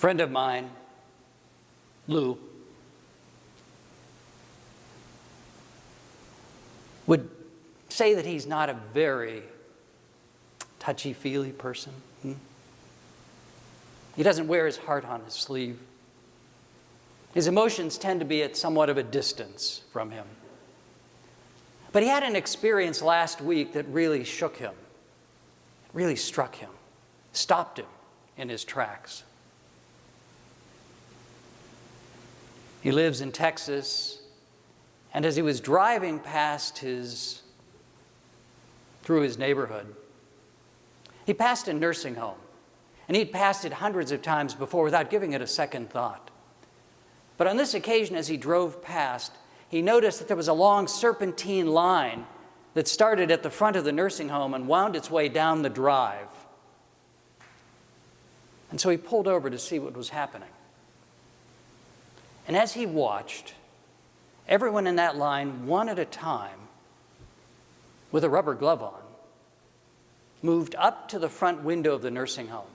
friend of mine, Lou, would say that he's not a very touchy-feely person. He doesn't wear his heart on his sleeve. His emotions tend to be at somewhat of a distance from him. But he had an experience last week that really shook him, really struck him, stopped him in his tracks. He lives in Texas, and as he was driving through his neighborhood, he passed a nursing home. And he'd passed it hundreds of times before without giving it a second thought. But on this occasion, as he drove past, he noticed that there was a long serpentine line that started at the front of the nursing home and wound its way down the drive. And so he pulled over to see what was happening. And as he watched, everyone in that line, one at a time, with a rubber glove on, moved up to the front window of the nursing home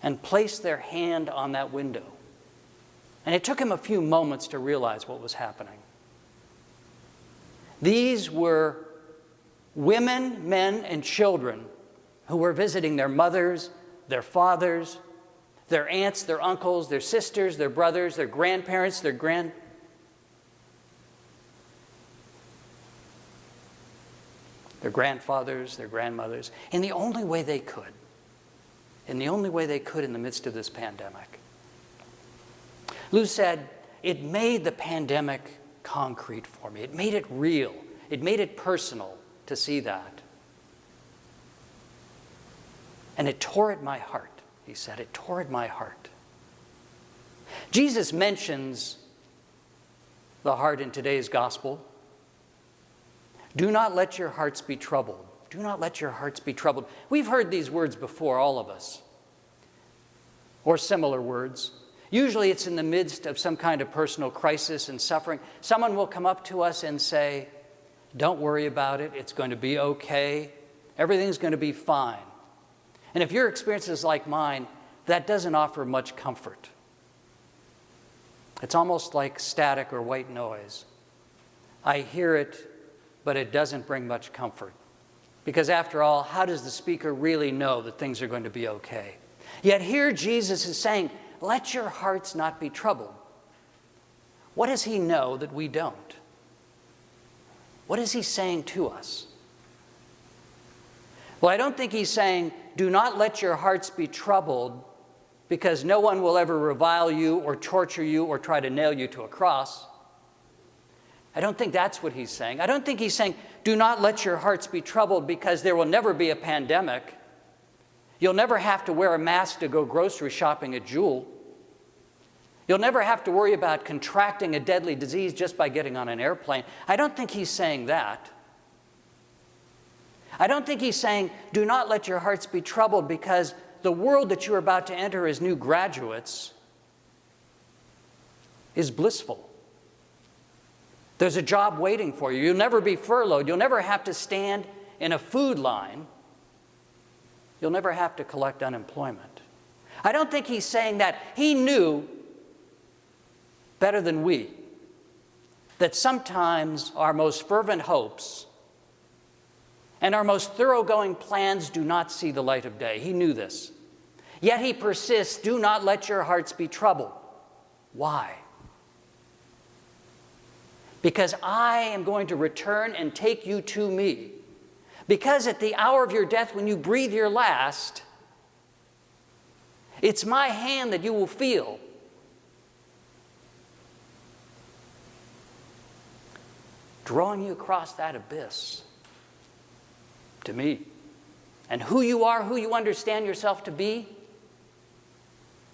and placed their hand on that window. And it took him a few moments to realize what was happening. These were women, men, and children who were visiting their mothers, their fathers, their aunts, their uncles, their sisters, their brothers, their grandparents, their grandfathers, their grandmothers, in the only way they could. In the midst of this pandemic. Lou said, it made the pandemic concrete for me. It made it real. It made it personal to see that. And it tore at my heart, he said. It tore at my heart. Jesus mentions the heart in today's gospel. Do not let your hearts be troubled. Do not let your hearts be troubled. We've heard these words before, all of us, or similar words. Usually it's in the midst of some kind of personal crisis and suffering. Someone will come up to us and say, don't worry about it. It's going to be okay. Everything's going to be fine. And if your experience is like mine, that doesn't offer much comfort. It's almost like static or white noise. I hear it, but it doesn't bring much comfort. Because after all, how does the speaker really know that things are going to be okay? Yet here Jesus is saying, let your hearts not be troubled. What does he know that we don't? What is he saying to us? Well, I don't think he's saying, do not let your hearts be troubled because no one will ever revile you or torture you or try to nail you to a cross. I don't think that's what he's saying. I don't think he's saying, do not let your hearts be troubled because there will never be a pandemic. You'll never have to wear a mask to go grocery shopping at Jewel. You'll never have to worry about contracting a deadly disease just by getting on an airplane. I don't think he's saying that. I don't think he's saying, do not let your hearts be troubled because the world that you're about to enter as new graduates is blissful. There's a job waiting for you. You'll never be furloughed. You'll never have to stand in a food line. You'll never have to collect unemployment. I don't think he's saying that. He knew better than we that sometimes our most fervent hopes and our most thoroughgoing plans do not see the light of day. He knew this. Yet he persists, do not let your hearts be troubled. Why? Because I am going to return and take you to me. Because at the hour of your death, when you breathe your last, it's my hand that you will feel. Drawing you across that abyss to me. And who you are, who you understand yourself to be,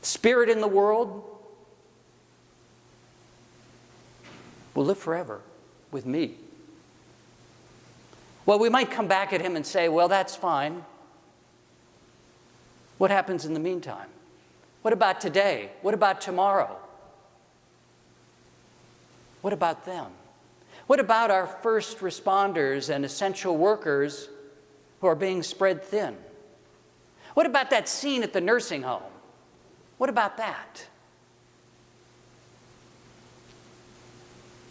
spirit in the world, will live forever with me. Well, we might come back at him and say, well, that's fine. What happens in the meantime? What about today? What about tomorrow? What about them? What about our first responders and essential workers who are being spread thin? What about that scene at the nursing home What about that?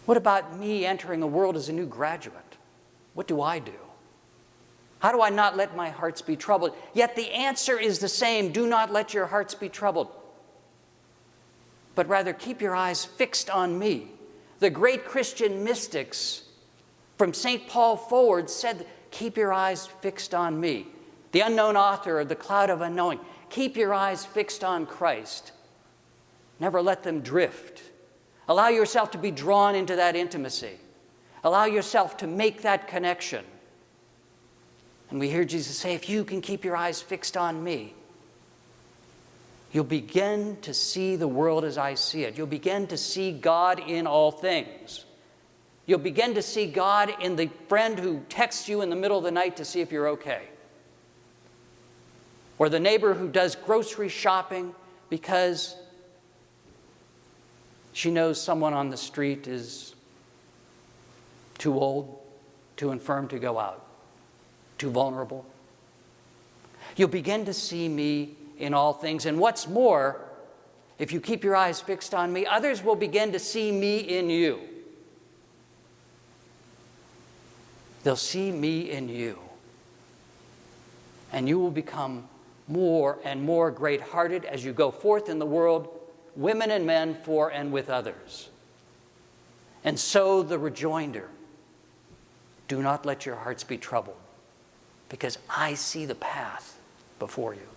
What about me entering a world as a new graduate? What do I do? How do I not let my hearts be troubled? Yet the answer is the same. Do not let your hearts be troubled, but rather keep your eyes fixed on me. The great Christian mystics from St. Paul forward said, keep your eyes fixed on me. The unknown author of The Cloud of Unknowing, keep your eyes fixed on Christ. Never let them drift. Allow yourself to be drawn into that intimacy. Allow yourself to make that connection. And we hear Jesus say, if you can keep your eyes fixed on me, you'll begin to see the world as I see it. You'll begin to see God in all things. You'll begin to see God in the friend who texts you in the middle of the night to see if you're okay. Or the neighbor who does grocery shopping because she knows someone on the street is too old, too infirm to go out, too vulnerable. You'll begin to see me in all things. And what's more, if you keep your eyes fixed on me, others will begin to see me in you. They'll see me in you. And you will become more and more great-hearted as you go forth in the world, women and men, for and with others. And so the rejoinder, do not let your hearts be troubled, because I see the path before you.